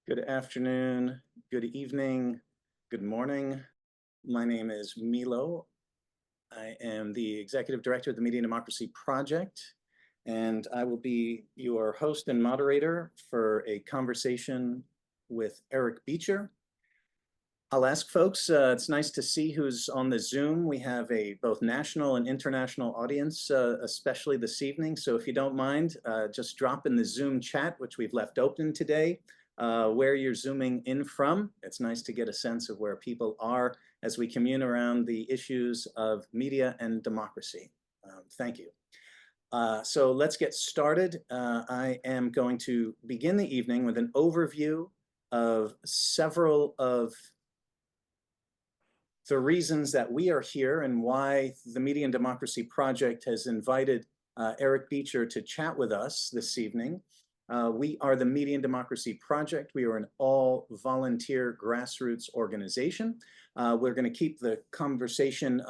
Good afternoon, good evening, good morning. My name is Milo. I am the Executive Director of the Media and Democracy Project, and I will be your host and moderator for a conversation with Eric Beecher. I'll ask folks, it's nice to see who's on the Zoom. We have a both national and international audience, especially this evening. So if you don't mind, just drop in the Zoom chat, which we've left open today, where you're Zooming in from. It's nice to get a sense of where people are as we commune around the issues of media and democracy. Thank you. So let's get started. I am going to begin the evening with an overview of several of the reasons that we are here and why the Media and Democracy Project has invited Eric Beecher to chat with us this evening. We are the Media and Democracy Project. We are an all-volunteer grassroots organization. We're going to keep the conversation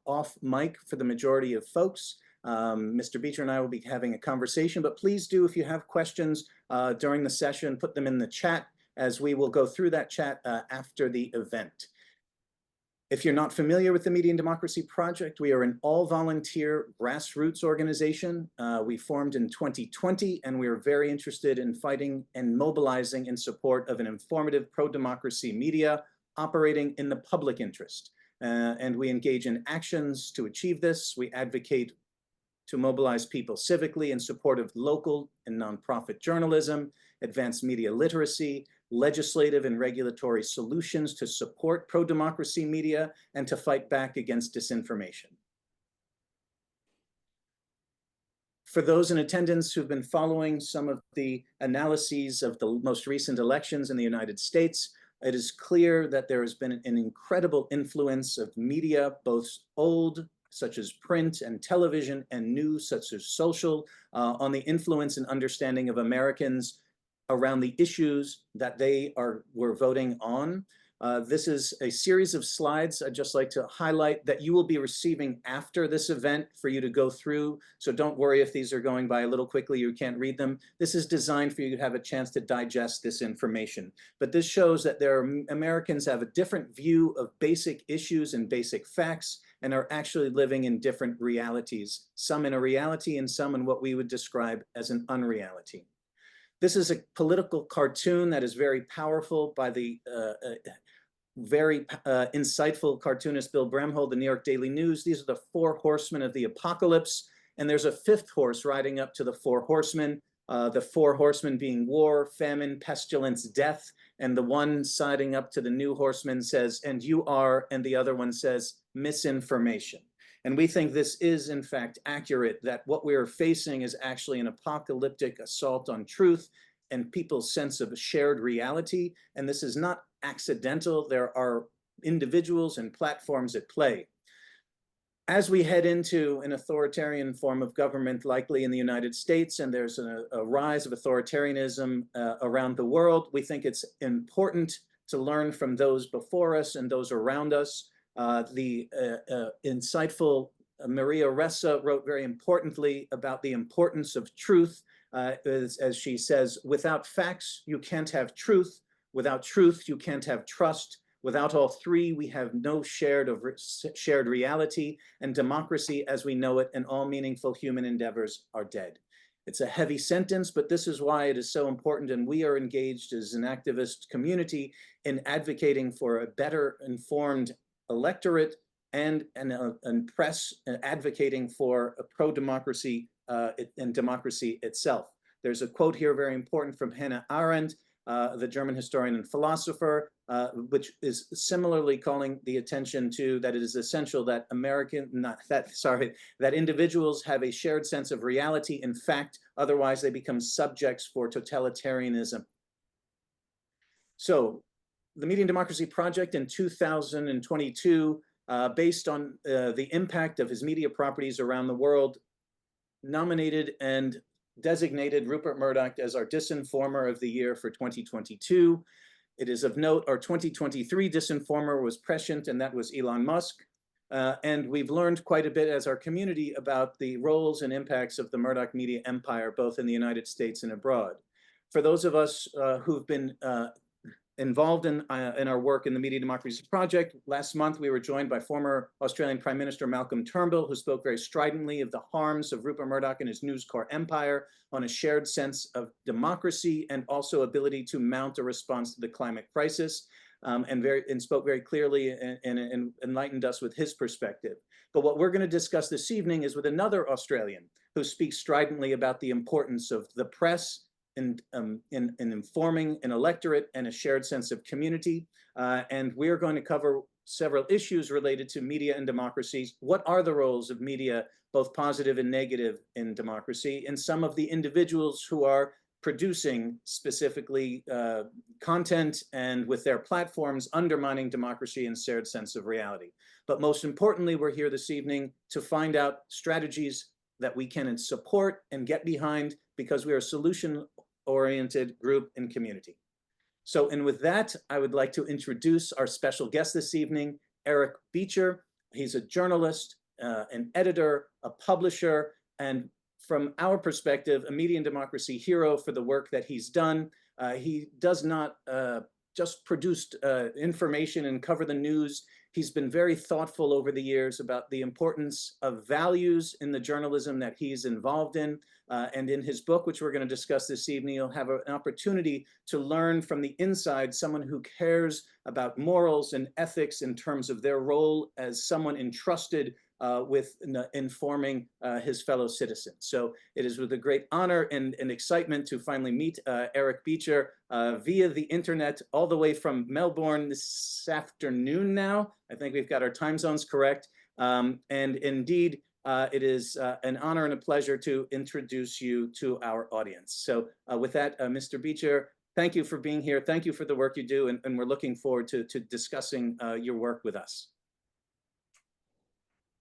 off mic for the majority of folks. Mr. Beecher and I will be having a conversation, but please do, if you have questions during the session, put them in the chat as we will go through that chat after the event. If you're not familiar with the Media and Democracy Project, we are an all-volunteer grassroots organization. We formed in 2020, and we are very interested in fighting and mobilizing in support of an informative pro-democracy media operating in the public interest. And we engage in actions to achieve this. We advocate to mobilize people civically in support of local and nonprofit journalism, advance media literacy, legislative and regulatory solutions to support pro-democracy media, and to fight back against disinformation. For those in attendance who've been following some of the analyses of the most recent elections in the United States, it is clear that there has been an incredible influence of media, both old, such as print and television, and new, such as social, on the influence and understanding of Americans around the issues that they were voting on. This is a series of slides I'd just like to highlight that you will be receiving after this event for you to go through. So don't worry if these are going by a little quickly, you can't read them. This is designed for you to have a chance to digest this information. But this shows that Americans have a different view of basic issues and basic facts and are actually living in different realities, some in a reality and some in what we would describe as an unreality. This is a political cartoon that is very powerful by the very insightful cartoonist Bill Bramhall, the New York Daily News. These are the four horsemen of the apocalypse, and there's a fifth horse riding up to the four horsemen, the four horsemen being war, famine, pestilence, death, and the one siding up to the new horseman says, "And you are," and the other one says, "misinformation." And we think this is, in fact, accurate, that what we're facing is actually an apocalyptic assault on truth and people's sense of a shared reality. And this is not accidental. There are individuals and platforms at play. As we head into an authoritarian form of government, likely in the United States, and there's a rise of authoritarianism around the world, we think it's important to learn from those before us and those around us. The insightful Maria Ressa wrote very importantly about the importance of truth, as she says, without facts, you can't have truth. Without truth, you can't have trust. Without all three, we have no shared reality, and democracy as we know it and all meaningful human endeavors are dead. It's a heavy sentence, but this is why it is so important, and we are engaged as an activist community in advocating for a better informed electorate and press advocating for a pro-democracy and democracy itself. There's a quote here very important from Hannah Arendt, the German historian and philosopher, which is similarly calling the attention to that it is essential that that individuals have a shared sense of reality and fact, otherwise they become subjects for totalitarianism. So the Media and Democracy Project in 2022, based on the impact of his media properties around the world, nominated and designated Rupert Murdoch as our Disinformer of the Year for 2022. It is of note, our 2023 Disinformer was prescient, and that was Elon Musk. And we've learned quite a bit as our community about the roles and impacts of the Murdoch media empire, both in the United States and abroad. For those of us who've been involved in our work in the Media Democracy Project. Last month, we were joined by former Australian Prime Minister Malcolm Turnbull, who spoke very stridently of the harms of Rupert Murdoch and his News Corp empire on a shared sense of democracy and also ability to mount a response to the climate crisis, and spoke very clearly and enlightened us with his perspective. But what we're going to discuss this evening is with another Australian who speaks stridently about the importance of the press in informing an electorate and a shared sense of community. And we're going to cover several issues related to media and democracies. What are the roles of media, both positive and negative, in democracy, and some of the individuals who are producing specifically content and with their platforms undermining democracy and shared sense of reality. But most importantly, we're here this evening to find out strategies that we can support and get behind, because we are a solution-oriented group and community. So, and with that, I would like to introduce our special guest this evening, Eric Beecher. He's a journalist, an editor, a publisher, and from our perspective, a media and democracy hero for the work that he's done. He does not just produce information and cover the news. He's been very thoughtful over the years about the importance of values in the journalism that he's involved in. And in his book, which we're going to discuss this evening, you'll have an opportunity to learn from the inside someone who cares about morals and ethics in terms of their role as someone entrusted with informing his fellow citizens. So it is with a great honor and excitement to finally meet Eric Beecher via the internet, all the way from Melbourne this afternoon now. I think we've got our time zones correct. And indeed, it is an honor and a pleasure to introduce you to our audience. So with that, Mr. Beecher, thank you for being here. Thank you for the work you do. And we're looking forward to discussing your work with us.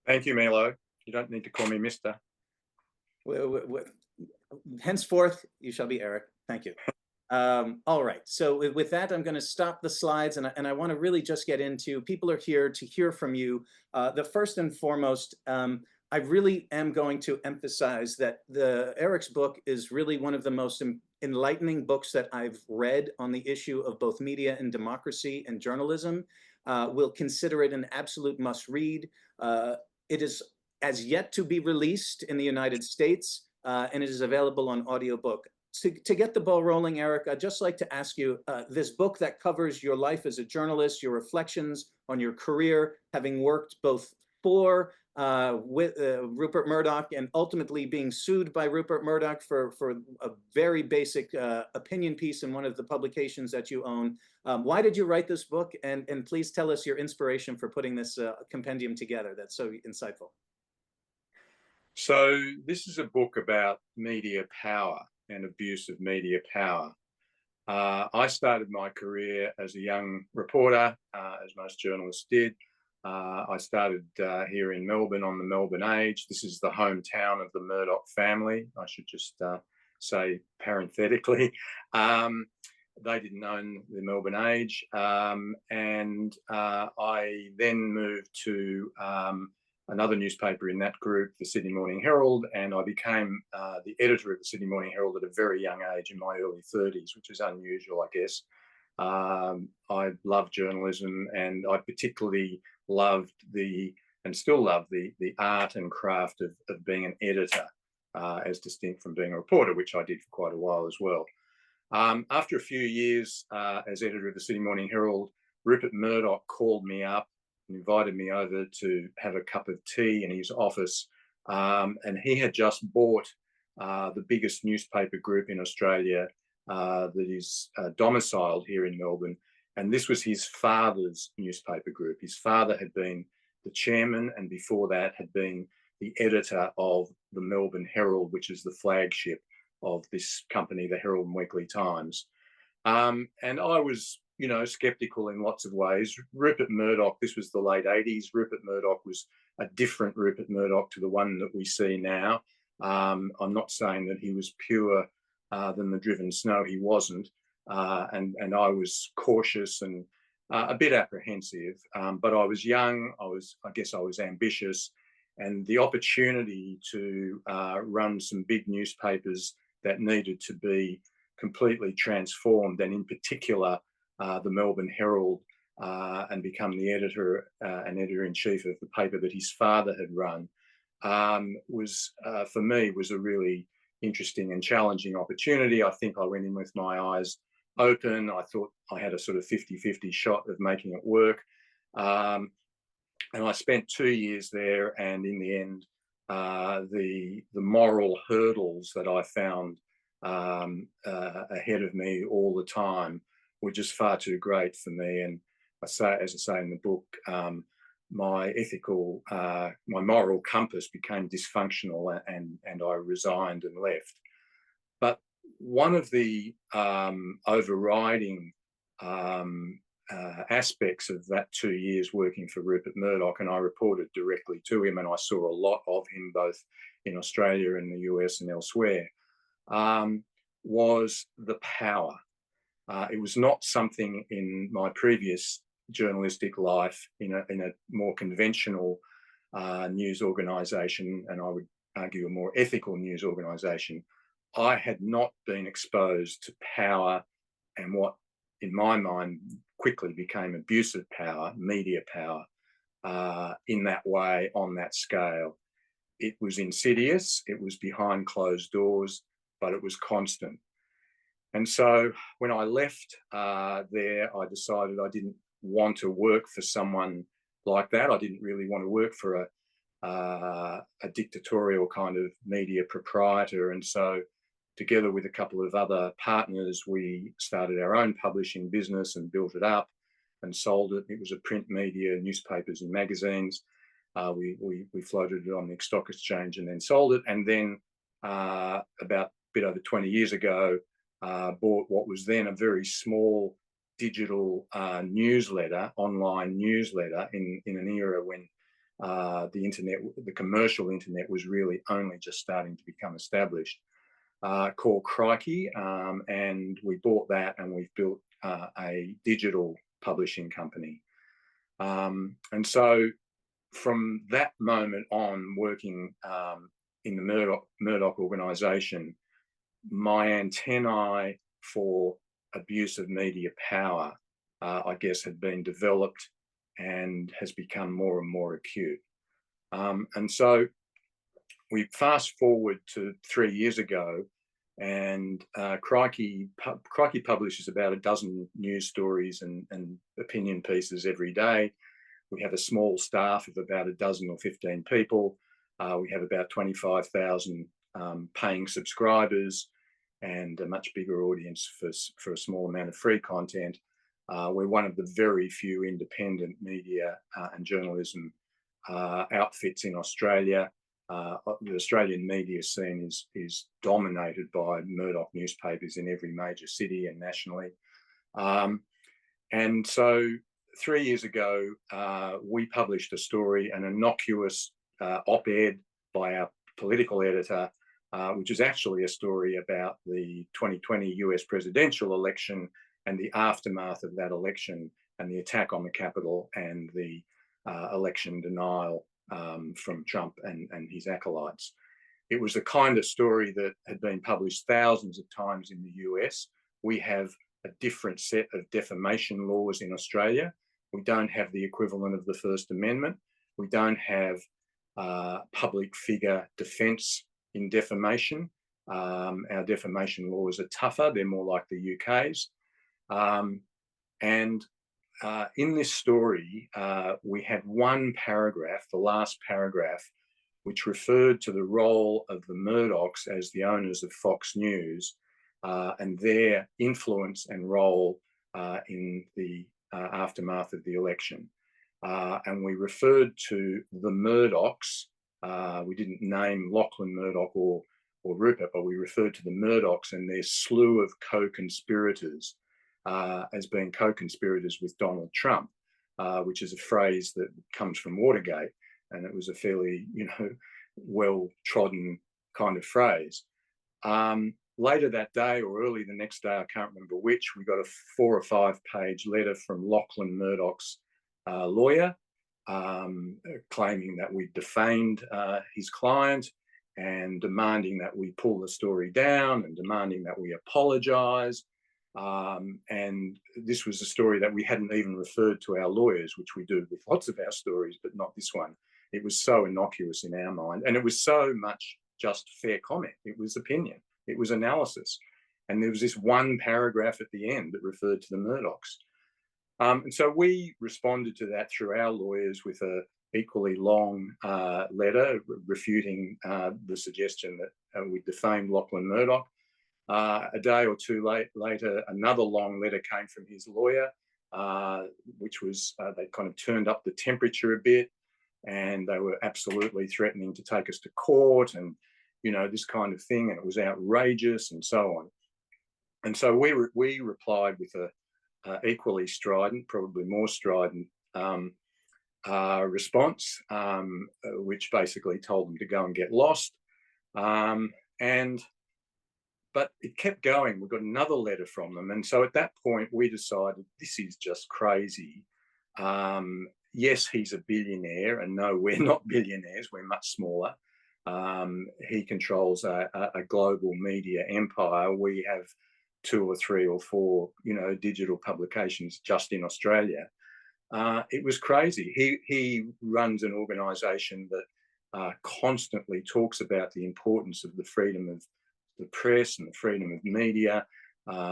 Thank you, Milo. You don't need to call me Mr. Henceforth, you shall be Eric. Thank you. All right. So with that, I'm going to stop the slides, and I want to really just get into, people are here to hear from you. The first and foremost, I really am going to emphasize that Eric's book is really one of the most enlightening books that I've read on the issue of both media and democracy and journalism. We'll consider it an absolute must read. It is as yet to be released in the United States, and it is available on audiobook. To get the ball rolling, Eric, I'd just like to ask you, this book that covers your life as a journalist, your reflections on your career, having worked both for with Rupert Murdoch and ultimately being sued by Rupert Murdoch for a very basic opinion piece in one of the publications that you own. Why did you write this book? And please tell us your inspiration for putting this compendium together. That's so insightful. So this is a book about media power and abuse of media power. I started my career as a young reporter, as most journalists did. I started here in Melbourne on the Melbourne Age. This is the hometown of the Murdoch family, I should just say parenthetically. They didn't own the Melbourne Age. And I then moved to another newspaper in that group, the Sydney Morning Herald, and I became the editor of the Sydney Morning Herald at a very young age, in my early 30s, which is unusual, I guess. I love journalism, and I particularly loved and still love the art and craft of being an editor, as distinct from being a reporter, which I did for quite a while as well. After a few years as editor of the Sydney Morning Herald, Rupert Murdoch called me up and invited me over to have a cup of tea in his office. And he had just bought the biggest newspaper group in Australia that is domiciled here in Melbourne. And this was his father's newspaper group. His father had been the chairman, and before that had been the editor of the Melbourne Herald, which is the flagship of this company, the Herald and Weekly Times. And I was, skeptical in lots of ways. Rupert Murdoch, this was the late 80s. Rupert Murdoch was a different Rupert Murdoch to the one that we see now. I'm not saying that he was purer than the driven snow. He wasn't. And I was cautious and a bit apprehensive, but I was young. I guess I was ambitious, and the opportunity to run some big newspapers that needed to be completely transformed, and in particular the Melbourne Herald, and become the editor and editor-in-chief of the paper that his father had run, was for me was a really interesting and challenging opportunity. I think I went in with my eyes open. I thought I had a sort of 50-50 shot of making it work. And I spent 2 years there, and in the end, the moral hurdles that I found ahead of me all the time were just far too great for me. And as I say in the book, my moral compass became dysfunctional, and I resigned and left. But one of the overriding aspects of that 2 years working for Rupert Murdoch, and I reported directly to him, and I saw a lot of him both in Australia and the US and elsewhere, was the power. It was not something in my previous journalistic life in a more conventional news organisation, and I would argue a more ethical news organisation. I had not been exposed to power and what, in my mind, quickly became abusive power, media power, in that way, on that scale. It was insidious, it was behind closed doors, but it was constant. And so when I left there, I decided I didn't want to work for someone like that. I didn't really want to work for a dictatorial kind of media proprietor. And so together with a couple of other partners, we started our own publishing business and built it up and sold it. It was a print media, newspapers and magazines. We floated it on the stock exchange and then sold it. And then about a bit over 20 years ago, bought what was then a very small digital newsletter, online newsletter, in an era when the internet, the commercial internet, was really only just starting to become established, called Crikey. And we bought that, and we've built a digital publishing company. And so from that moment on, working in the Murdoch organisation, my antennae for abuse of media power, I guess, had been developed and has become more and more acute. And so we fast forward to 3 years ago, and Crikey publishes about a dozen news stories and opinion pieces every day. We have a small staff of about a dozen or 15 people. We have about 25,000 paying subscribers, and a much bigger audience for a small amount of free content. We're one of the very few independent media and journalism outfits in Australia. The Australian media scene is dominated by Murdoch newspapers in every major city and nationally. And so 3 years ago, we published a story, an innocuous op-ed by our political editor, which is actually a story about the 2020 US presidential election and the aftermath of that election and the attack on the Capitol and the election denial from Trump and his acolytes. It was the kind of story that had been published thousands of times in the US. We have a different set of defamation laws in Australia. We don't have the equivalent of the First Amendment. We don't have public figure defence in defamation. Our defamation laws are tougher. They're more like the UK's. And in this story, we had one paragraph, the last paragraph, which referred to the role of the Murdochs as the owners of Fox News and their influence and role in the aftermath of the election. And we referred to the Murdochs. We didn't name Lachlan Murdoch or Rupert, but we referred to the Murdochs and their slew of co-conspirators as being co-conspirators with Donald Trump, which is a phrase that comes from Watergate, and it was a fairly, well-trodden kind of phrase. Later that day, or early the next day, I can't remember which, we got a 4 or 5 page letter from Lachlan Murdoch's lawyer, claiming that we defamed his client and demanding that we pull the story down and demanding that we apologise. And this was a story that we hadn't even referred to our lawyers, which we do with lots of our stories, but not this one. It was so innocuous in our mind. And it was so much just fair comment. It was opinion. It was analysis. And there was this one paragraph at the end that referred to the Murdochs. And so we responded to that through our lawyers with a equally long letter refuting the suggestion that we defamed Lachlan Murdoch. A day or two later, another long letter came from his lawyer, which was they kind of turned up the temperature a bit, and they were absolutely threatening to take us to court and, you know, this kind of thing, and it was outrageous and so on. And so we replied with a equally strident, probably more strident response, which basically told them to go and get lost. But it kept going. We got another letter from them. And so at that point, we decided this is just crazy. Yes, he's a billionaire, and no, we're not billionaires. We're much smaller. He controls a global media empire. We have 2 or 3 or 4, you know, digital publications just in Australia. It was crazy. He runs an organisation that constantly talks about the importance of the freedom of the press and the freedom of media.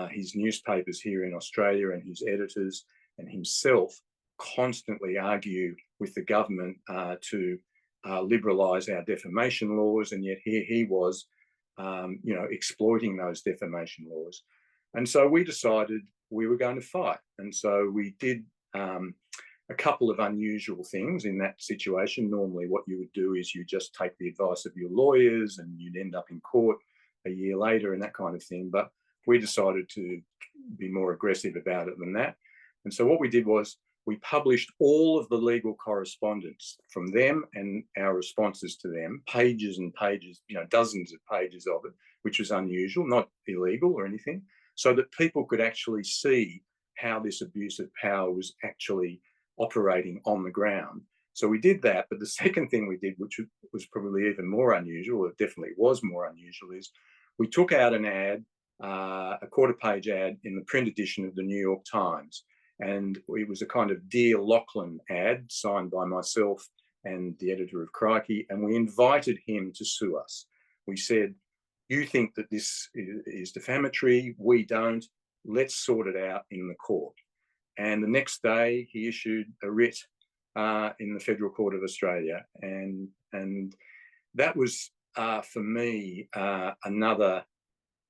His newspapers here in Australia and his editors and himself constantly argue with the government to liberalise our defamation laws, and yet here he was, you know, exploiting those defamation laws. And so we decided we were going to fight. And so we did a couple of unusual things in that situation. Normally what you would do is you just take the advice of your lawyers and you'd end up in court a year later and that kind of thing. But we decided to be more aggressive about it than that. And so what we did was we published all of the legal correspondence from them and our responses to them, pages and pages, you know, dozens of pages of it, which was unusual, not illegal or anything, so that people could actually see how this abuse of power was actually operating on the ground. So we did that. But the second thing we did, which was probably even more unusual, or it definitely was more unusual, is we took out an ad, a quarter-page ad in the print edition of the New York Times. And it was a kind of Dear Lachlan ad signed by myself and the editor of Crikey, and we invited him to sue us. We said, you think that this is defamatory, we don't, let's sort it out in the court. And the next day he issued a writ in the Federal Court of Australia. And that was, for me, another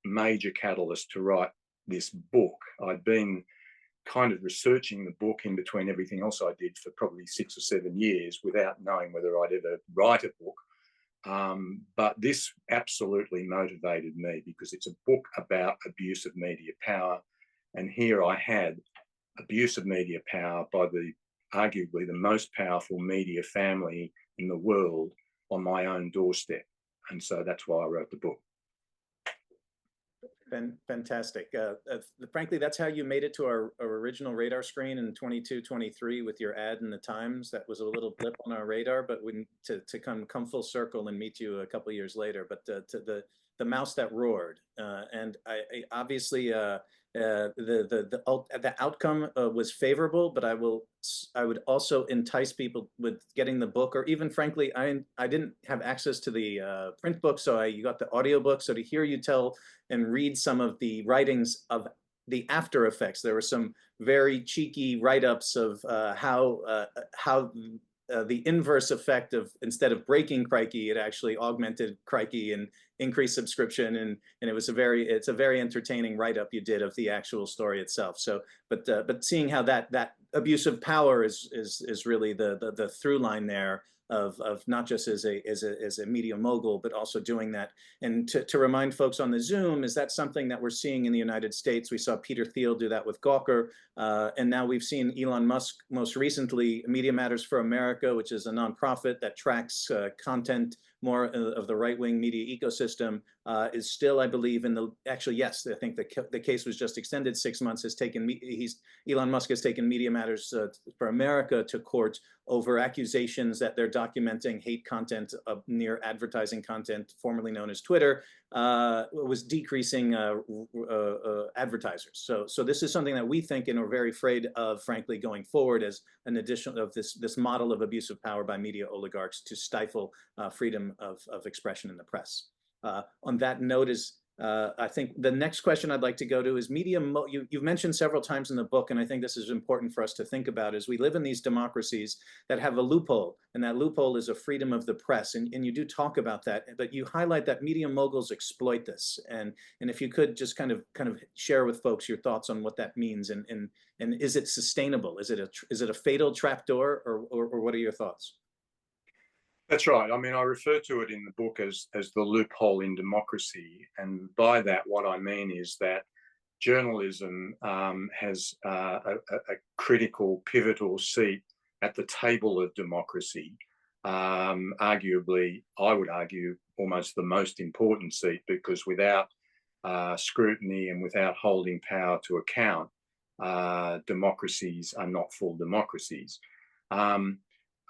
major catalyst to write this book. I'd been kind of researching the book in between everything else I did for probably 6 or 7 years without knowing whether I'd ever write a book. But this absolutely motivated me because it's a book about abuse of media power. And here I had abuse of media power by arguably the most powerful media family in the world on my own doorstep. And so that's why I wrote the book. Fantastic. Frankly, that's how you made it to our original radar screen in 22-23 with your ad in the Times. That was a little blip on our radar, but to come full circle and meet you a couple of years later. But to the mouse that roared, and I obviously the outcome was favorable, but I would also entice people with getting the book, or even frankly, I didn't have access to the print book, so you got the audiobook. So to hear you tell and read some of the writings of the after effects, there were some very cheeky write-ups of how the inverse effect of, instead of breaking Crikey, it actually augmented Crikey and increased subscription, and it's a very entertaining write-up you did of the actual story itself. So, but seeing how that abuse of power is really the through line there of not just as a media mogul, but also doing that. And to remind folks on the Zoom, is that something that we're seeing in the United States? We saw Peter Thiel do that with Gawker, and now we've seen Elon Musk most recently, Media Matters for America, which is a nonprofit that tracks content more of the right-wing media ecosystem, is still, I believe, actually, yes, I think the case was just extended 6 months. Elon Musk has taken Media Matters for America to court over accusations that they're documenting hate content near advertising content, formerly known as Twitter, was decreasing advertisers. So this is something that we think and are very afraid of, frankly, going forward as an addition of this model of abuse of power by media oligarchs to stifle freedom of expression in the press. On that note, I think the next question I'd like to go to is media. You've mentioned several times in the book, and I think this is important for us to think about, is we live in these democracies that have a loophole, and that loophole is a freedom of the press. And you do talk about that, but you highlight that media moguls exploit this. And if you could just kind of share with folks your thoughts on what that means, and is it sustainable? Is it a fatal trapdoor, or what are your thoughts? That's right. I mean, I refer to it in the book as the loophole in democracy. And by that, what I mean is that journalism has a critical, pivotal seat at the table of democracy. Arguably, I would argue, almost the most important seat, because without scrutiny and without holding power to account, democracies are not full democracies.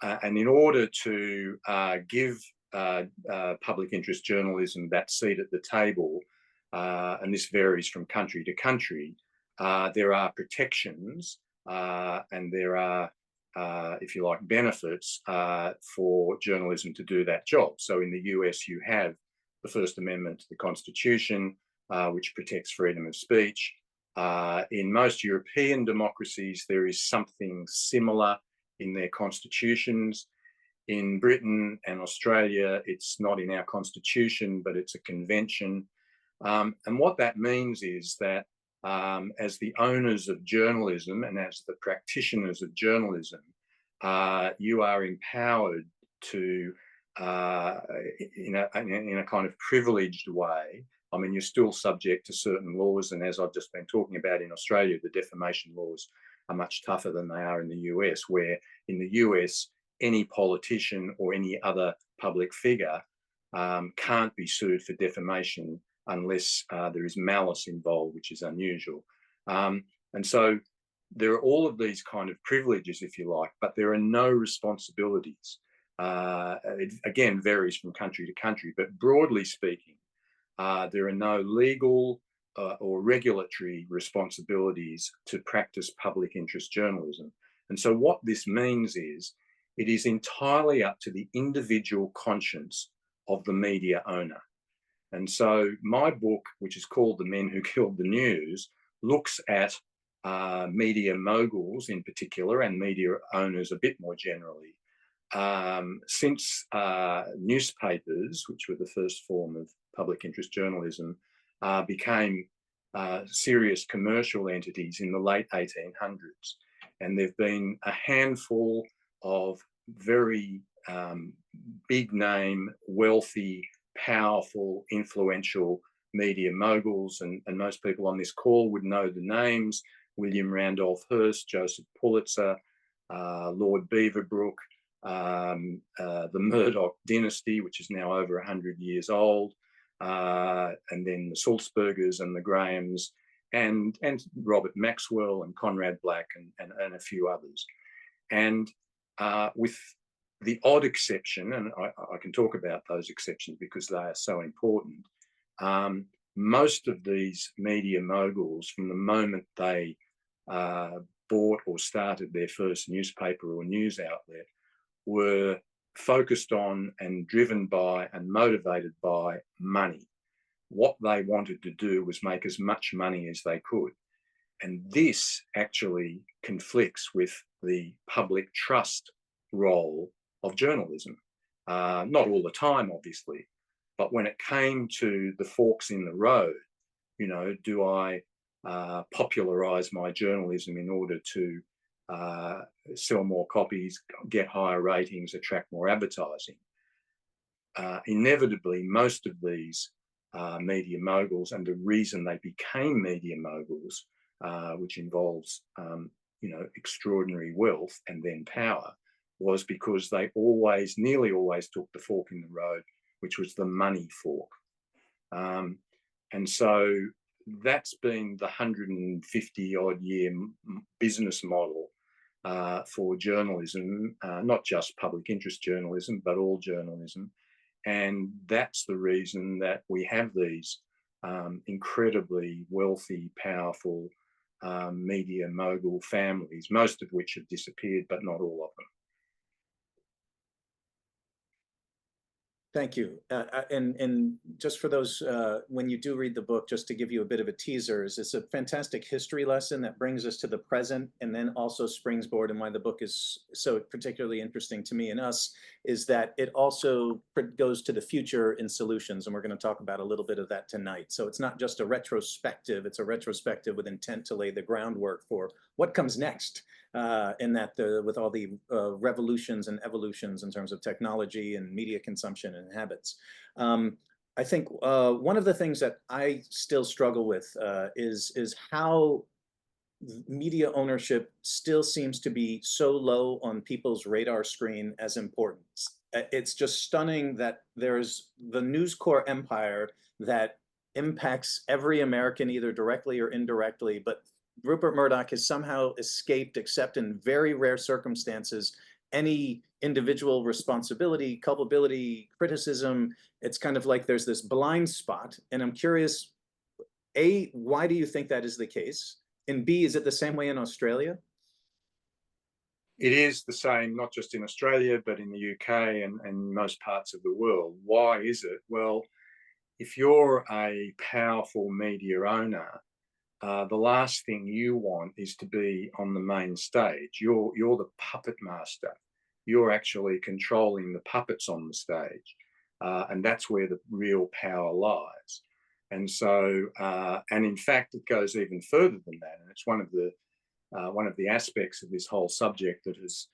And in order to give public interest journalism that seat at the table, and this varies from country to country, there are protections and there are, if you like, benefits for journalism to do that job. So in the US, you have the First Amendment to the Constitution, which protects freedom of speech. In most European democracies, there is something similar in their constitutions. In Britain and Australia, it's not in our constitution, but it's a convention. And what that means is that as the owners of journalism and as the practitioners of journalism, you are empowered to, in a kind of privileged way. I mean, you're still subject to certain laws, and as I've just been talking about in Australia, the defamation laws are much tougher than they are in the US, where in the US, any politician or any other public figure can't be sued for defamation unless there is malice involved, which is unusual. And so there are all of these kind of privileges, if you like, but there are no responsibilities. It again varies from country to country, but broadly speaking, there are no legal or regulatory responsibilities to practice public interest journalism. And so what this means is it is entirely up to the individual conscience of the media owner. And so my book, which is called The Men Who Killed the News, looks at media moguls in particular and media owners a bit more generally. Since newspapers, which were the first form of public interest journalism, became serious commercial entities in the late 1800s. And there have been a handful of very big name, wealthy, powerful, influential media moguls. And most people on this call would know the names: William Randolph Hearst, Joseph Pulitzer, Lord Beaverbrook, the Murdoch dynasty, which is now over 100 years old, and then the Sulzbergers and the Grahams, and Robert Maxwell and Conrad Black and a few others. And with the odd exception, and I can talk about those exceptions because they are so important, most of these media moguls, from the moment they bought or started their first newspaper or news outlet, were focused on and driven by and motivated by money. What they wanted to do was make as much money as they could. And this actually conflicts with the public trust role of journalism. Not all the time, obviously, but when it came to the forks in the road, you know, do I popularize my journalism in order to sell more copies, get higher ratings, attract more advertising? Inevitably, most of these media moguls, and the reason they became media moguls, which involves you know, extraordinary wealth and then power, was because they nearly always took the fork in the road, which was the money fork. And so that's been the 150 odd year business model for journalism, not just public interest journalism, but all journalism. And that's the reason that we have these incredibly wealthy, powerful media mogul families, most of which have disappeared, but not all of them. Thank you. And just for those, when you do read the book, just to give you a bit of a teaser, is it's a fantastic history lesson that brings us to the present, and then also springboard, and why the book is so particularly interesting to me and us, is that it also goes to the future in solutions, and we're going to talk about a little bit of that tonight. So it's not just a retrospective, it's a retrospective with intent to lay the groundwork for what comes next. In that with all the revolutions and evolutions in terms of technology and media consumption and habits. I think one of the things that I still struggle with is how media ownership still seems to be so low on people's radar screen as important. It's just stunning that there's the News Corp empire that impacts every American either directly or indirectly, but Rupert Murdoch has somehow escaped, except in very rare circumstances, any individual responsibility, culpability, criticism. It's kind of like there's this blind spot. And I'm curious, A, why do you think that is the case? And B, is it the same way in Australia? It is the same, not just in Australia, but in the UK and most parts of the world. Why is it? Well, if you're a powerful media owner, the last thing you want is to be on the main stage. You're the puppet master. You're actually controlling the puppets on the stage, and that's where the real power lies. And so, and in fact, it goes even further than that. And it's one of the aspects of this whole subject that has,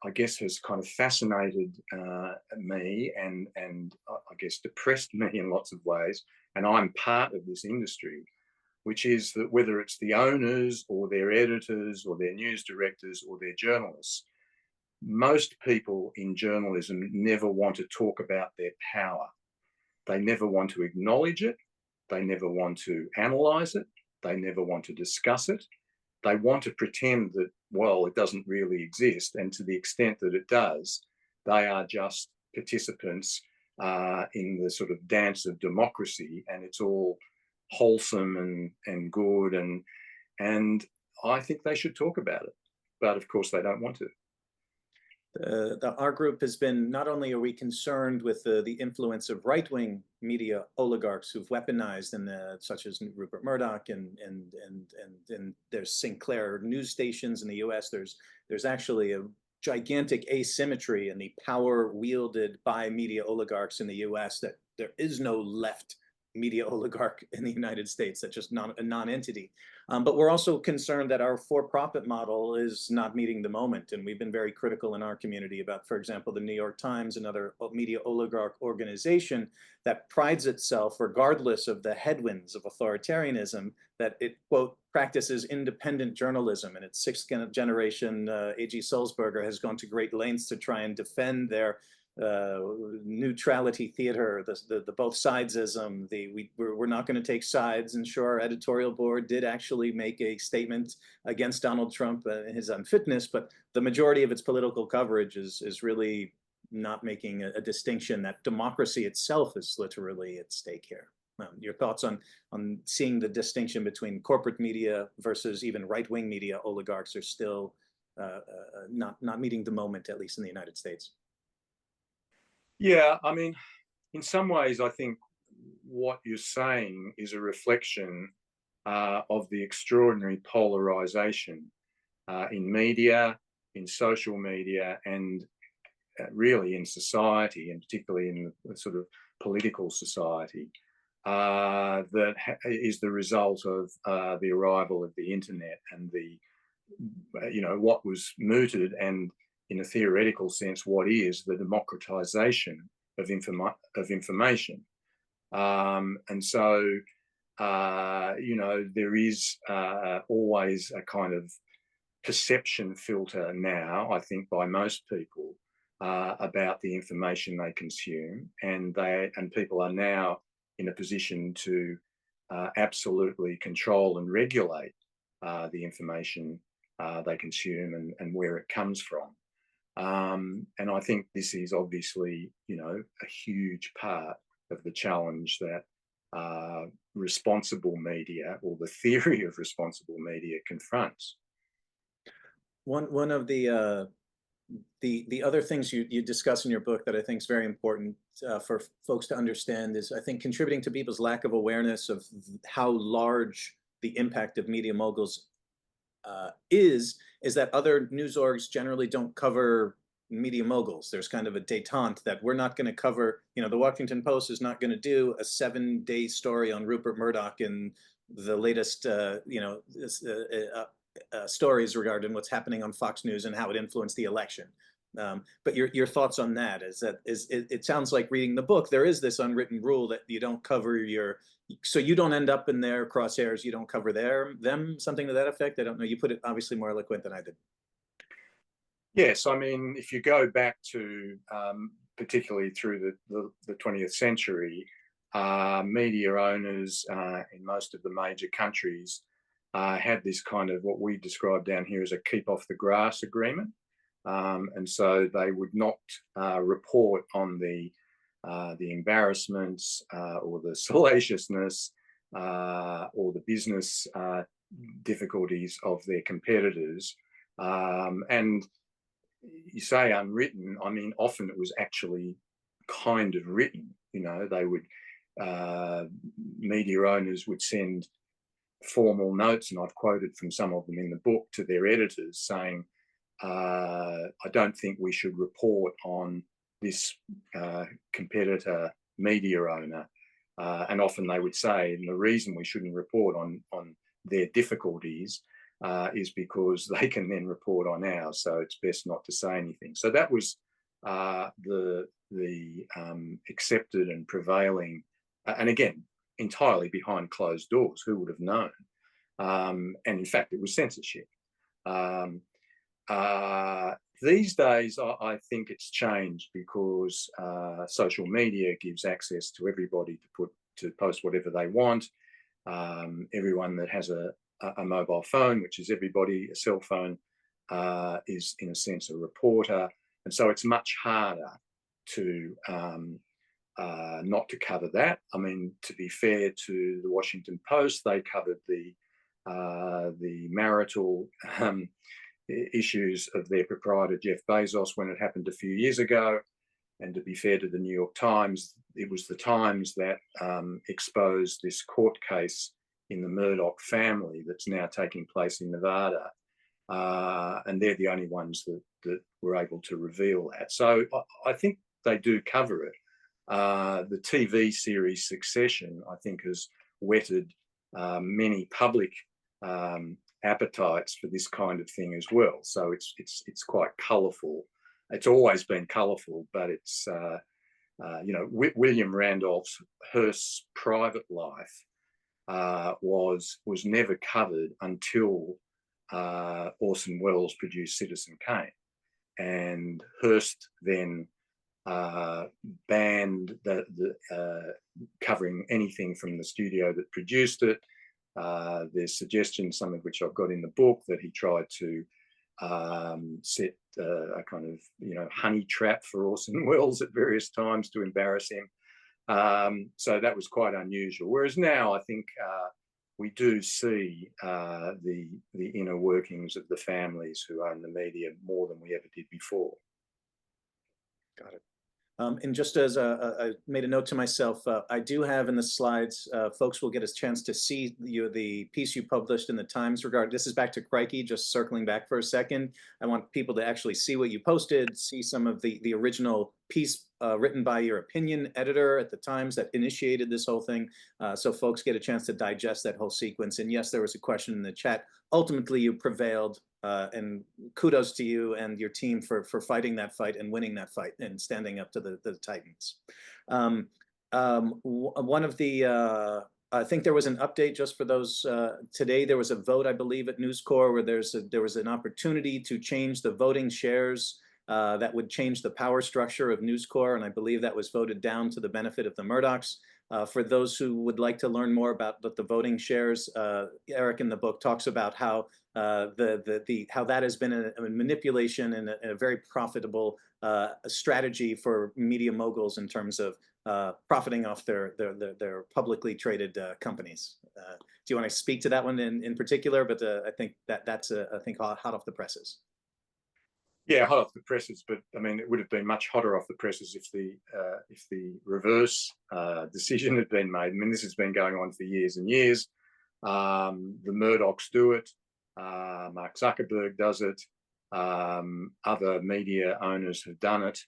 I guess, has kind of fascinated me and I guess depressed me in lots of ways. And I'm part of this industry, which is that whether it's the owners or their editors or their news directors or their journalists, most people in journalism never want to talk about their power. They never want to acknowledge it. They never want to analyze it. They never want to discuss it. They want to pretend that, well, it doesn't really exist. And to the extent that it does, they are just participants in the sort of dance of democracy, and it's all wholesome and good, and I think they should talk about it, but of course they don't want to. Our group has been, not only are we concerned with the influence of right-wing media oligarchs who've weaponized, such as Rupert Murdoch, and there's Sinclair news stations in the US. There's actually a gigantic asymmetry in the power wielded by media oligarchs in the US, that there is no left media oligarch in the United States. That's just not a non-entity. But we're also concerned that our for-profit model is not meeting the moment. And we've been very critical in our community about, for example, the New York Times, another media oligarch organization that prides itself, regardless of the headwinds of authoritarianism, that it, quote, practices independent journalism. And its sixth generation, A.G. Sulzberger, has gone to great lengths to try and defend their neutrality theater, the both sidesism. We're not going to take sides. And sure, our editorial board did actually make a statement against Donald Trump and his unfitness, but the majority of its political coverage is really not making a distinction that democracy itself is literally at stake here. Your thoughts on seeing the distinction between corporate media versus even right-wing media oligarchs are still not meeting the moment, at least in the United States? Yeah, I mean, in some ways, I think what you're saying is a reflection of the extraordinary polarization in media, in social media, and really in society, and particularly in the sort of political society, that is the result of the arrival of the internet and what was mooted, and in a theoretical sense, what is the democratization of information. And so, there is always a kind of perception filter now, I think, by most people about the information they consume, and people are now in a position to absolutely control and regulate the information they consume and where it comes from. And I think this is obviously, a huge part of the challenge that responsible media, or the theory of responsible media, confronts. One of the other things you discuss in your book that I think is very important for folks to understand is, I think, contributing to people's lack of awareness of how large the impact of media moguls is that other news orgs generally don't cover media moguls. There's kind of a detente that we're not going to cover. The Washington Post is not going to do a 7-day story on Rupert Murdoch and the latest, stories regarding what's happening on Fox News and how it influenced the election. But your thoughts on that it sounds like, reading the book, there is this unwritten rule that you don't cover so you don't end up in their crosshairs, you don't cover them, something to that effect. I don't know. You put it obviously more eloquent than I did. Yes, I mean, if you go back to particularly through the 20th century, media owners in most of the major countries had this kind of, what we describe down here as, a keep off the grass agreement. And so they would not report on the embarrassments or the salaciousness or the business difficulties of their competitors. And you say unwritten, I mean, often it was actually kind of written. They would, media owners would send formal notes, and I've quoted from some of them in the book, to their editors saying, I don't think we should report on this competitor media owner. And often they would say, and the reason we shouldn't report on their difficulties is because they can then report on ours, so it's best not to say anything. So that was the accepted and prevailing, and again, entirely behind closed doors. Who would have known? And in fact, it was censorship. These days, I think it's changed because social media gives access to everybody to post whatever they want. Everyone that has a mobile phone, which is everybody, a cell phone, is in a sense a reporter, and so it's much harder to not to cover that. I mean, to be fair to the Washington Post, they covered the marital issues of their proprietor Jeff Bezos when it happened a few years ago. And to be fair to the New York Times, it was the Times that exposed this court case in the Murdoch family that's now taking place in Nevada. And they're the only ones that were able to reveal that. So I think they do cover it. The TV series Succession, I think, has whetted many public appetites for this kind of thing as well. So it's quite colourful. It's always been colourful, but it's William Randolph Hearst's private life was never covered until Orson Welles produced Citizen Kane, and Hearst then banned the covering anything from the studio that produced it. There's suggestions, some of which I've got in the book, that he tried to set a kind of honey trap for Orson Welles at various times to embarrass him. So that was quite unusual. Whereas now, I think we do see the inner workings of the families who own the media more than we ever did before. Got it. And just as I made a note to myself, I do have in the slides, folks will get a chance to see the piece you published in the Times regarding, this is back to Crikey, just circling back for a second. I want people to actually see what you posted, see some of the original piece written by your opinion editor at the Times that initiated this whole thing, so folks get a chance to digest that whole sequence. And yes, there was a question in the chat. Ultimately, you prevailed. And kudos to you and your team for fighting that fight and winning that fight and standing up to the Titans. One of the, I think there was an update just for those today. There was a vote, I believe, at News Corps where there was an opportunity to change the voting shares that would change the power structure of News Corps, and I believe that was voted down to the benefit of the Murdochs. For those who would like to learn more about the voting shares, Eric in the book talks about how how that has been a manipulation and a very profitable strategy for media moguls in terms of profiting off their publicly traded companies. Do you want to speak to that one in particular? But I think that's I think hot off the presses. Yeah, hot off the presses, but I mean, it would have been much hotter off the presses if the reverse decision had been made. I mean, this has been going on for years and years. The Murdochs do it. Mark Zuckerberg does it. Other media owners have done it.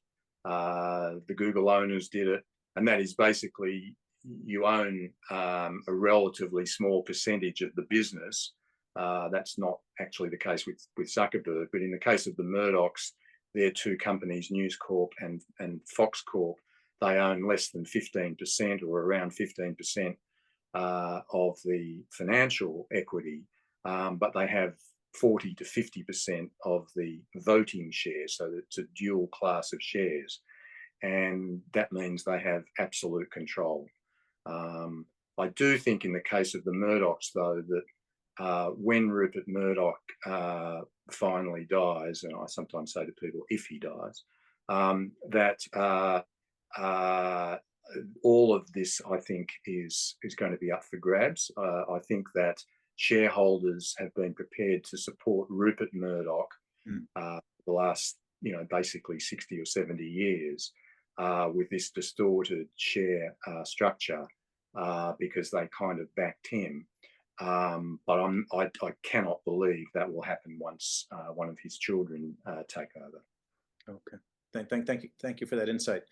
The Google owners did it, and that is basically you own a relatively small percentage of the business. That's not actually the case with Zuckerberg, but in the case of the Murdochs, their two companies, News Corp and Fox Corp, they own less than 15% or around 15% of the financial equity, but they have 40 to 50% of the voting shares, so it's a dual class of shares, and that means they have absolute control. I do think in the case of the Murdochs, though, that when Rupert Murdoch finally dies, and I sometimes say to people, if he dies, that all of this, I think, is going to be up for grabs. I think that shareholders have been prepared to support Rupert Murdoch the last, basically 60 or 70 years with this distorted share structure because they kind of backed him. But I cannot believe that will happen once one of his children take over. Okay. Thank you for that insight.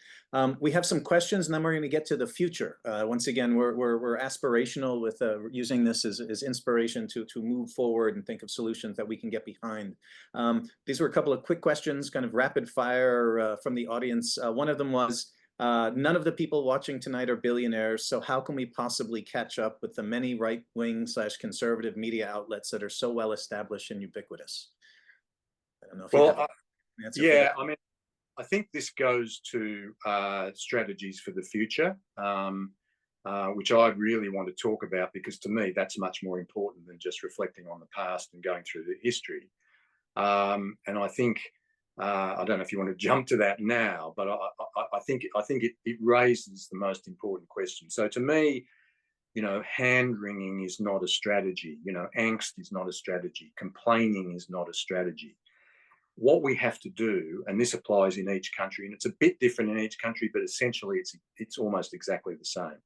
We have some questions, and then we're going to get to the future. Once again, we're aspirational with using this as inspiration to move forward and think of solutions that we can get behind. These were a couple of quick questions, kind of rapid fire from the audience. One of them was, none of the people watching tonight are billionaires, so how can we possibly catch up with the many right-wing / conservative media outlets that are so well established and ubiquitous? I don't know if you have an answer for that. I mean, I think this goes to strategies for the future, which I really want to talk about, because to me, that's much more important than just reflecting on the past and going through the history. And I think, I don't know if you want to jump to that now, but I think it raises the most important question. So to me, hand-wringing is not a strategy. Angst is not a strategy. Complaining is not a strategy. What we have to do, and this applies in each country, and it's a bit different in each country, but essentially it's almost exactly the same.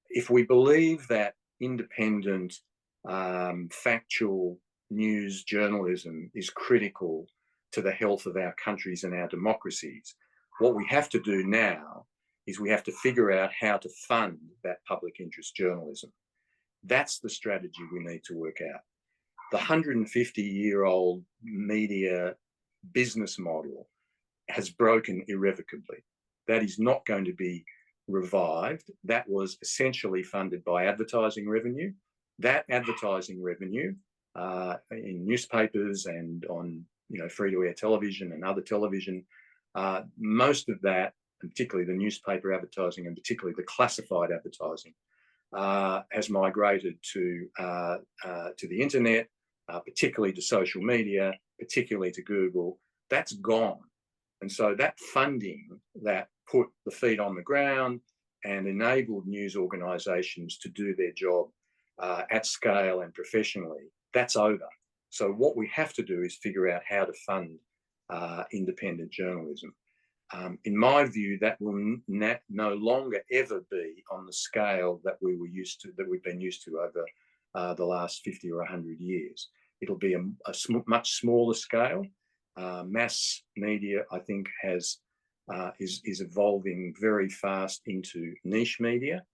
If we believe that independent, factual news journalism is critical to the health of our countries and our democracies, what we have to do now is we have to figure out how to fund that public interest journalism. That's the strategy we need to work out. The 150-year-old media business model has broken irrevocably. That is not going to be revived. That was essentially funded by advertising revenue. That advertising revenue in newspapers and on free-to-air television and other television, most of that, and particularly the newspaper advertising and particularly the classified advertising, has migrated to the internet, particularly to social media, particularly to Google. That's gone. And so that funding that put the feet on the ground and enabled news organisations to do their job at scale and professionally, that's over. So what we have to do is figure out how to fund independent journalism. In my view, that will no longer ever be on the scale that we've been used to over the last 50 or 100 years. It'll be a much smaller scale. Mass media, I think, is evolving very fast into niche media.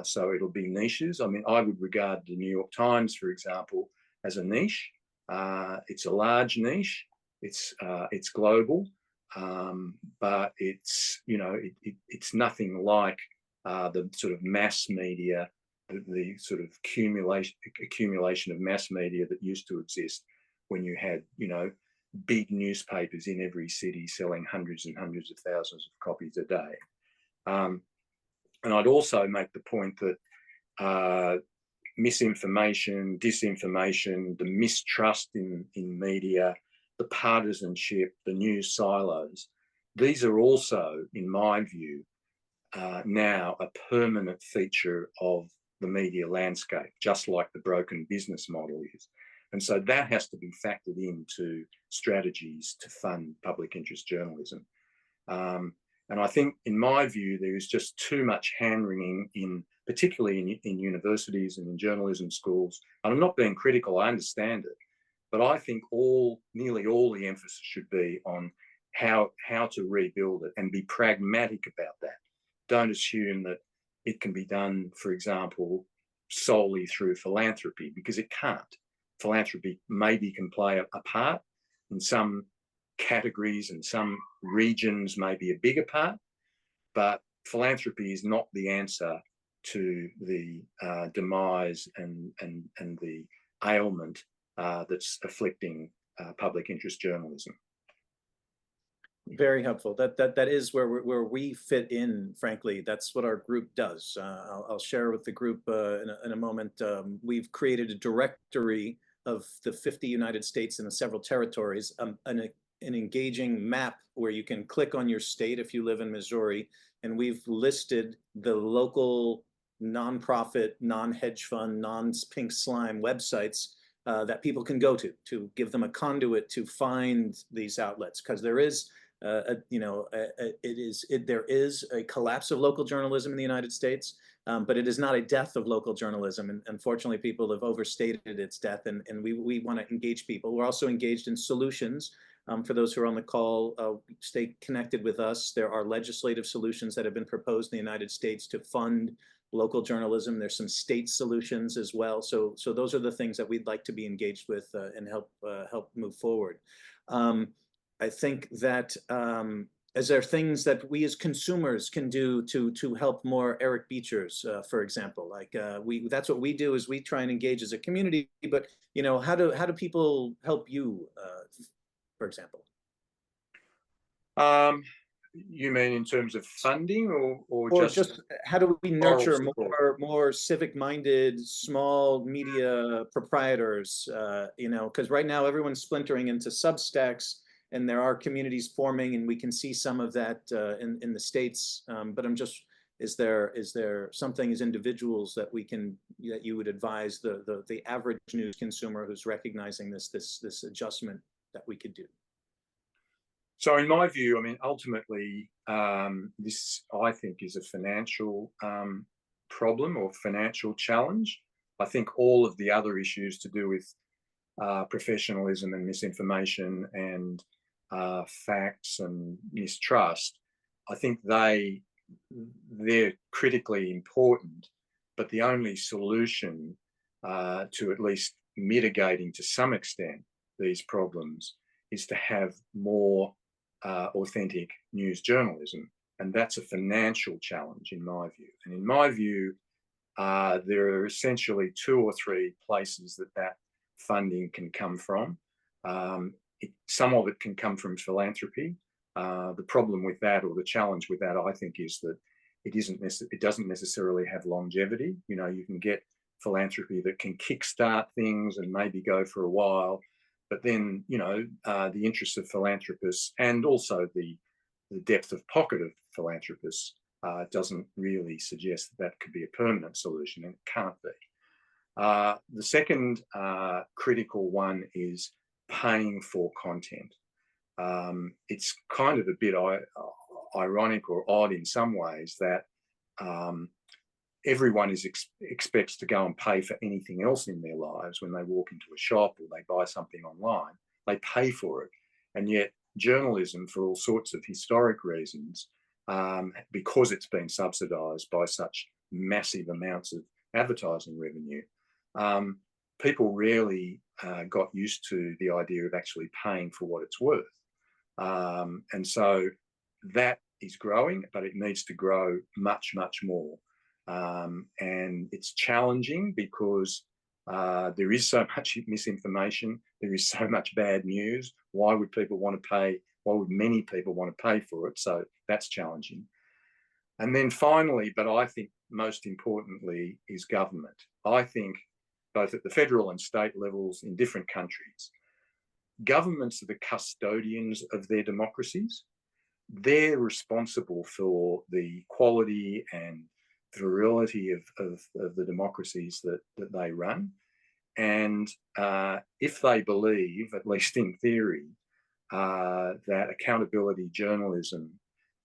So it'll be niches. I mean, I would regard the New York Times, for example, as a niche. It's a large niche. It's global, but it's nothing like the sort of mass media, the sort of accumulation of mass media that used to exist when you had big newspapers in every city selling hundreds and hundreds of thousands of copies a day. And I'd also make the point that misinformation, disinformation, the mistrust in media, the partisanship, the news silos, these are also, in my view, now a permanent feature of the media landscape, just like the broken business model is. And so that has to be factored into strategies to fund public interest journalism. And I think, in my view, there is just too much hand-wringing particularly in universities and in journalism schools. And I'm not being critical, I understand it, but I think nearly all the emphasis should be on how to rebuild it and be pragmatic about that. Don't assume that it can be done, for example, solely through philanthropy, because it can't. Philanthropy maybe can play a part in some categories, and some regions may be a bigger part, but philanthropy is not the answer to the demise and the ailment that's afflicting public interest journalism. Very helpful. That is where we fit in. Frankly, that's what our group does. I'll share with the group in a moment. We've created a directory of the 50 United States and several territories, an engaging map where you can click on your state if you live in Missouri, and we've listed the local nonprofit, non-hedge fund, non-pink slime websites that people can go to give them a conduit to find these outlets, because there is there is a collapse of local journalism in the United States, but it is not a death of local journalism. And unfortunately, people have overstated its death, and we want to engage people. We're also engaged in solutions. For those who are on the call, stay connected with us. There are legislative solutions that have been proposed in the United States to fund local journalism. There's some state solutions as well. So those are the things that we'd like to be engaged with and help move forward. I think that as there are things that we as consumers can do to help more Eric Beechers, for example, like that's what we do, is we try and engage as a community. But how do people help you, for example? You mean in terms of funding, or just how do we nurture more civic-minded small media proprietors? Because right now everyone's splintering into Substacks, and there are communities forming, and we can see some of that in the States. But is there something as individuals that you would advise the average news consumer who's recognizing this adjustment that we could do? So in my view, I mean, ultimately, this, I think, is a financial problem or financial challenge. I think all of the other issues to do with professionalism and misinformation and facts and mistrust, I think they're critically important, but the only solution to at least mitigating to some extent these problems is to have more authentic news journalism, and that's a financial challenge in my view. And in my view, there are essentially 2 or 3 places that funding can come from. Some of it can come from philanthropy. The problem with that, or the challenge with that, I think, is that it doesn't necessarily have longevity. You can get philanthropy that can kickstart things and maybe go for a while, but then the interests of philanthropists and also the depth of pocket of philanthropists doesn't really suggest that could be a permanent solution, and it can't be. The second critical one is paying for content. It's kind of a bit ironic or odd in some ways that everyone expects to go and pay for anything else in their lives. When they walk into a shop or they buy something online, they pay for it. And yet journalism, for all sorts of historic reasons, because it's been subsidised by such massive amounts of advertising revenue, people rarely got used to the idea of actually paying for what it's worth. And so that is growing, but it needs to grow much, much more. And it's challenging because there is so much misinformation, there is so much bad news. Why would people want to pay? Why would many people want to pay for it? So that's challenging. And then finally, but I think most importantly, is government. I think both at the federal and state levels in different countries, governments are the custodians of their democracies. They're responsible for the quality and virility of the democracies that they run. And if they believe, at least in theory, that accountability journalism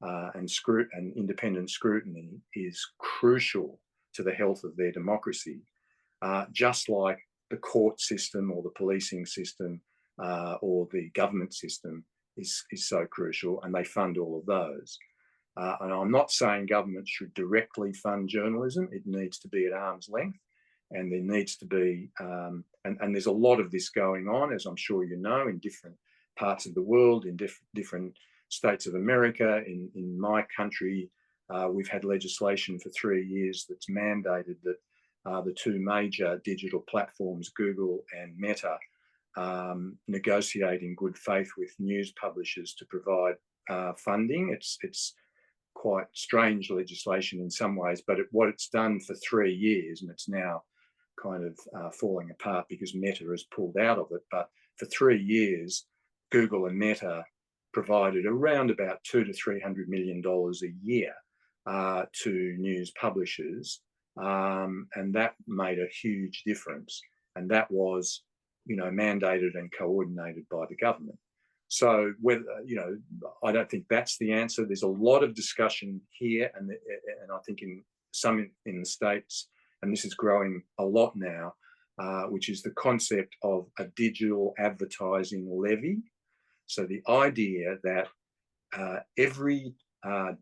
and independent scrutiny is crucial to the health of their democracy, just like the court system or the policing system or the government system is so crucial, and they fund all of those. And I'm not saying government should directly fund journalism. It needs to be at arm's length, and there needs to be, and there's a lot of this going on, as I'm sure you know, in different parts of the world, in different states of America. In my country, we've had legislation for 3 years that's mandated that the two major digital platforms, Google and Meta, negotiate in good faith with news publishers to provide funding. It's quite strange legislation in some ways, but what it's done for 3 years, and it's now kind of falling apart because Meta has pulled out of it, but for 3 years, Google and Meta provided around about $200 to $300 million a year to news publishers, and that made a huge difference. And that was, mandated and coordinated by the government. So whether, I don't think that's the answer. There's a lot of discussion here, and I think in the States, and this is growing a lot now, which is the concept of a digital advertising levy. So the idea that every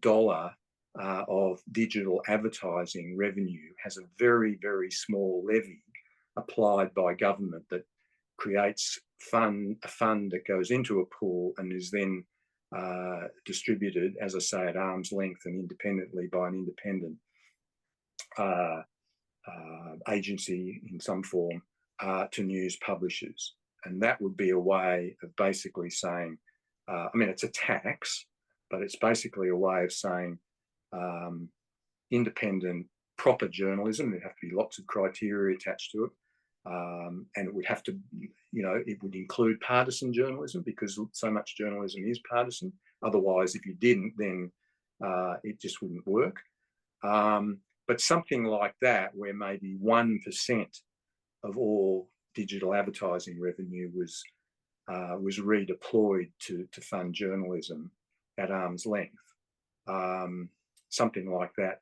dollar of digital advertising revenue has a very, very small levy applied by government that creates a fund that goes into a pool and is then distributed, as I say, at arm's length and independently by an independent agency in some form to news publishers. And that would be a way of basically saying, it's a tax, but it's basically a way of saying independent, proper journalism. There'd have to be lots of criteria attached to it. And it would have to, it would include partisan journalism, because so much journalism is partisan. Otherwise, if you didn't, then it just wouldn't work. But something like that, where maybe 1% of all digital advertising revenue was redeployed to fund journalism at arm's length. Something like that,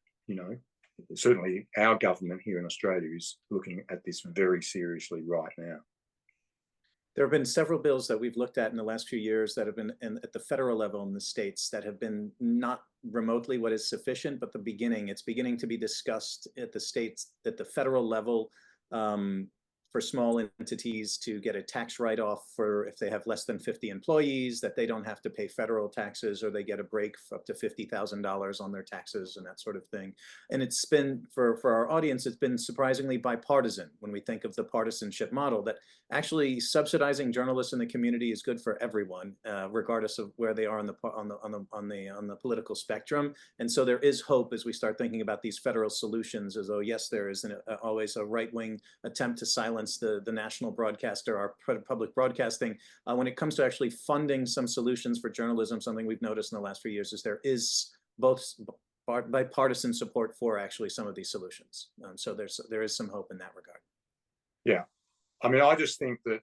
certainly our government here in Australia is looking at this very seriously right now. There have been several bills that we've looked at in the last few years that have been at the federal level in the states that have been not remotely what is sufficient, but it's beginning to be discussed at the federal level, for small entities to get a tax write-off for if they have less than 50 employees, that they don't have to pay federal taxes, or they get a break for up to $50,000 on their taxes and that sort of thing. And it's been, for our audience, it's been surprisingly bipartisan when we think of the partisanship model, that actually subsidizing journalists in the community is good for everyone, regardless of where they are on the political spectrum. And so there is hope as we start thinking about these federal solutions, as though yes, there is always a right-wing attempt to silence the national broadcaster, our public broadcasting. When it comes to actually funding some solutions for journalism, something we've noticed in the last few years is there is both bipartisan support for actually some of these solutions. So there is some hope in that regard. Yeah, I just think that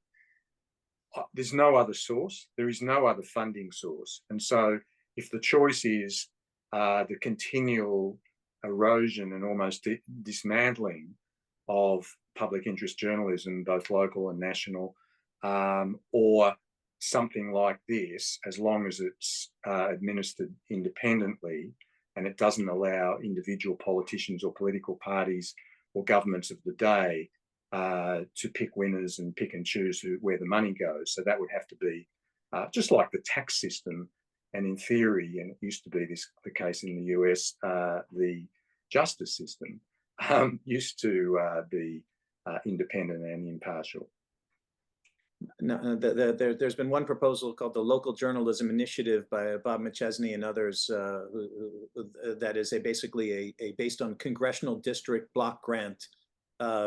there's no other source. There is no other funding source. And so if the choice is the continual erosion and almost dismantling of public interest journalism, both local and national, or something like this, as long as it's administered independently and it doesn't allow individual politicians or political parties or governments of the day to pick winners and pick and choose where the money goes. So that would have to be just like the tax system, and in theory, and it used to be the case in the US, the justice system used to be independent and impartial. No, there's been one proposal called the Local Journalism Initiative by Bob McChesney and others that is basically a based on congressional district block grant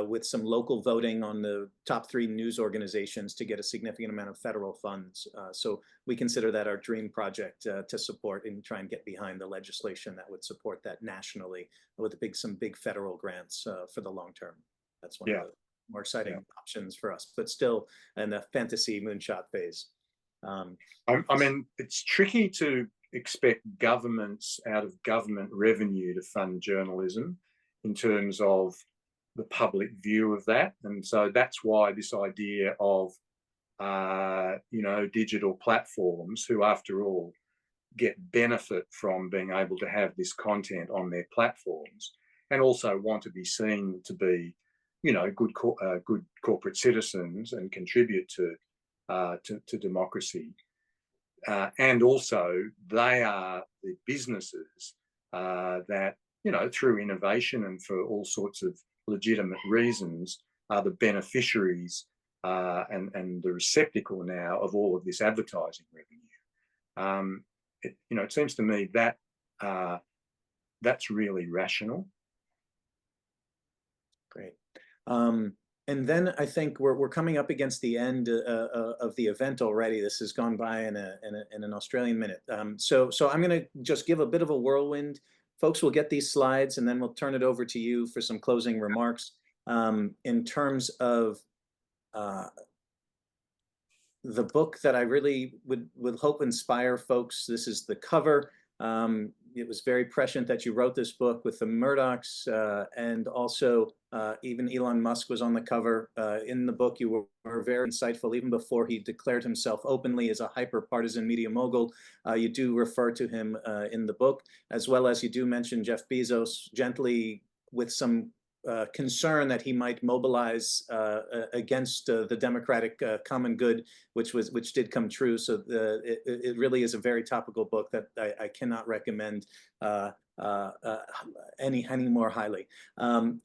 with some local voting on the top 3 news organizations to get a significant amount of federal funds. So we consider that our dream project to support and try and get behind the legislation that would support that nationally with some big federal grants for the long term. That's one of Yeah, the more exciting yeah. options for us, but still in the fantasy moonshot phase. I mean, it's tricky to expect governments out of government revenue to fund journalism in terms of the public view of that. And so that's why this idea of, digital platforms who, after all, get benefit from being able to have this content on their platforms and also want to be seen to be, good corporate citizens and contribute to democracy. And also, they are the businesses that, through innovation and for all sorts of legitimate reasons, are the beneficiaries and the receptacle now of all of this advertising revenue. It seems to me that that's really rational. Great. And then I think we're coming up against the end of the event already. This has gone by in an Australian minute. So I'm going to just give a bit of a whirlwind. Folks will get these slides, and then we'll turn it over to you for some closing remarks. In terms of the book that I really would hope inspire folks, this is the cover. It was very prescient that you wrote this book with the Murdochs, and also even Elon Musk was on the cover. In the book, you were very insightful, even before he declared himself openly as a hyper-partisan media mogul. You do refer to him in the book, as well as you do mention Jeff Bezos gently with some concern that he might mobilize against the democratic common good, which did come true. So it really is a very topical book that I cannot recommend any more highly.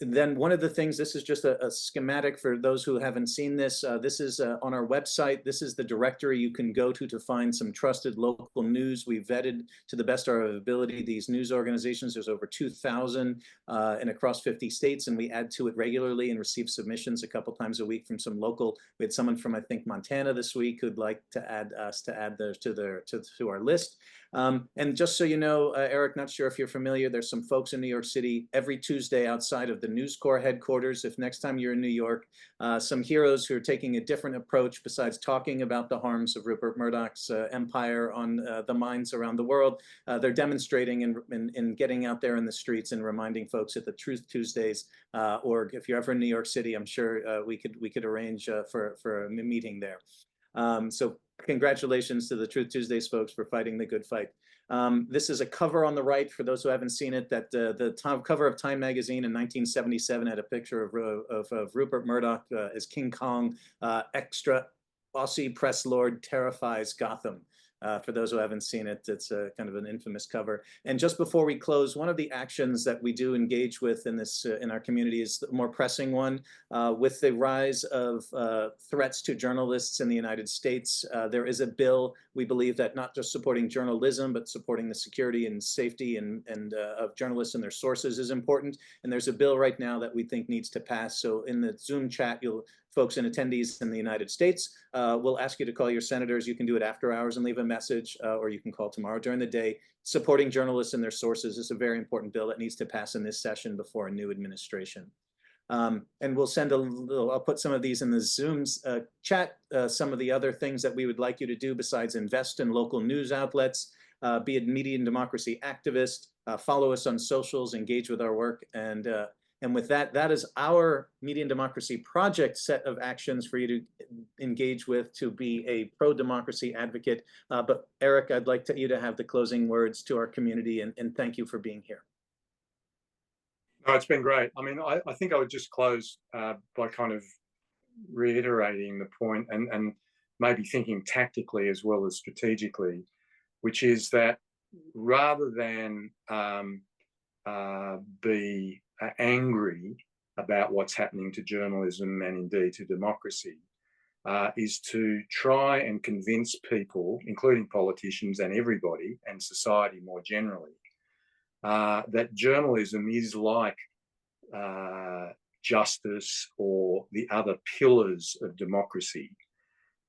Then one of the things, this is just a schematic for those who haven't seen this. This is on our website. This is the directory you can go to find some trusted local news. We vetted to the best of our ability these news organizations. There's over 2,000 and across 50 states, and we add to it regularly and receive submissions a couple times a week from some local. We had someone from, I think, Montana this week who'd like to add us to our list. And just so you know, Eric, not sure if you're familiar, there's some folks in New York City every Tuesday outside of the News Corps headquarters. If next time you're in New York, some heroes who are taking a different approach besides talking about the harms of Rupert Murdoch's empire on the minds around the world, they're demonstrating and getting out there in the streets and reminding folks at the Truth Tuesdays, or if you're ever in New York City, I'm sure we could arrange for a meeting there. So congratulations to the Truth Tuesdays folks for fighting the good fight. This is a cover on the right for those who haven't seen it, that the cover of Time magazine in 1977 had a picture of Rupert Murdoch as King Kong. Extra Aussie press lord terrifies Gotham. For those who haven't seen it, it's a kind of an infamous cover. And just before we close, one of the actions that we do engage with in this in our community is the more pressing one. With the rise of threats to journalists in the United States, there is a bill, we believe, that not just supporting journalism, but supporting the security and safety of journalists and their sources is important. And there's a bill right now that we think needs to pass. So in the Zoom chat, folks and attendees in the United States, we'll ask you to call your senators. You can do it after hours and leave a message, or you can call tomorrow during the day. Supporting journalists and their sources is a very important bill that needs to pass in this session before a new administration. And we'll send I'll put some of these in the Zoom's chat, some of the other things that we would like you to do besides invest in local news outlets, be a media and democracy activist, follow us on socials, engage with our work, and with that, that is our Media and Democracy Project set of actions for you to engage with to be a pro-democracy advocate. But Eric, I'd like you to have the closing words to our community, and thank you for being here. No, it's been great. I mean, I think I would just close by kind of reiterating the point and maybe thinking tactically as well as strategically, which is that rather than be angry about what's happening to journalism and indeed to democracy, is to try and convince people, including politicians and everybody and society more generally, that journalism is like justice or the other pillars of democracy.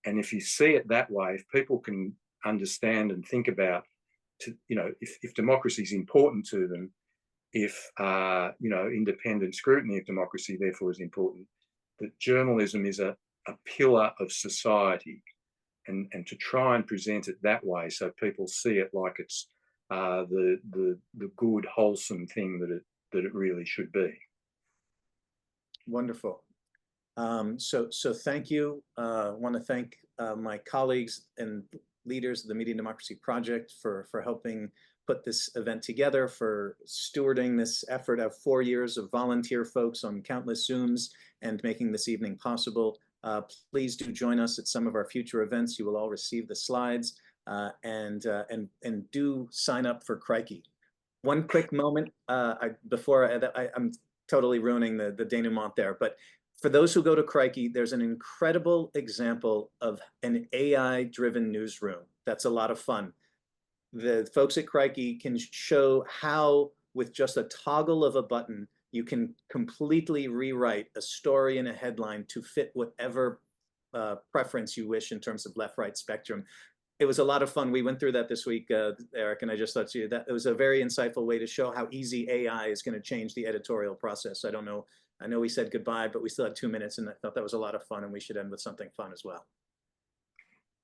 And if you see it that way, if people can understand and think about, if democracy is important to them, if independent scrutiny of democracy therefore is important, that journalism is a pillar of society, and to try and present it that way so people see it like it's the good, wholesome thing that it really should be. Wonderful. So thank you. I want to thank my colleagues and leaders of the Media and Democracy Project for helping put this event together, for stewarding this effort of 4 years of volunteer folks on countless Zooms and making this evening possible. Please do join us at some of our future events. You will all receive the slides, and do sign up for Crikey. One quick moment I'm totally ruining the denouement there, but for those who go to Crikey, there's an incredible example of an AI-driven newsroom. That's a lot of fun. The folks at Crikey can show how, with just a toggle of a button, you can completely rewrite a story and a headline to fit whatever preference you wish in terms of left-right spectrum. It was a lot of fun. We went through that this week, Eric, and I just thought that it was a very insightful way to show how easy AI is going to change the editorial process. I don't know. I know we said goodbye, but we still had 2 minutes, and I thought that was a lot of fun, and we should end with something fun as well.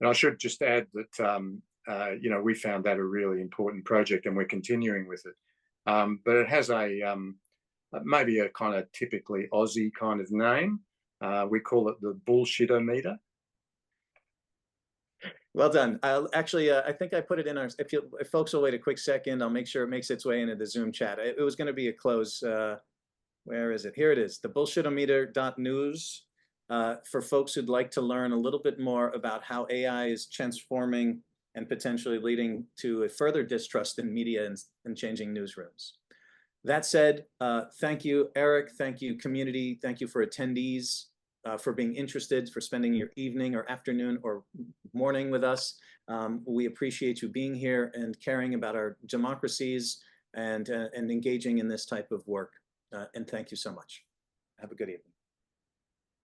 And I should just add that we found that a really important project, and we're continuing with it. But it has maybe a kind of typically Aussie kind of name. We call it the bullshitometer. Well done. I think I put it in our. If folks will wait a quick second, I'll make sure it makes its way into the Zoom chat. It was going to be a close. Where is it? Here it is. The bullshitometer.news. For folks who'd like to learn a little bit more about how AI is transforming and potentially leading to a further distrust in media and changing newsrooms. That said, thank you, Eric. Thank you, community. Thank you for attendees, for being interested, for spending your evening or afternoon or morning with us. We appreciate you being here and caring about our democracies and engaging in this type of work. And thank you so much. Have a good evening.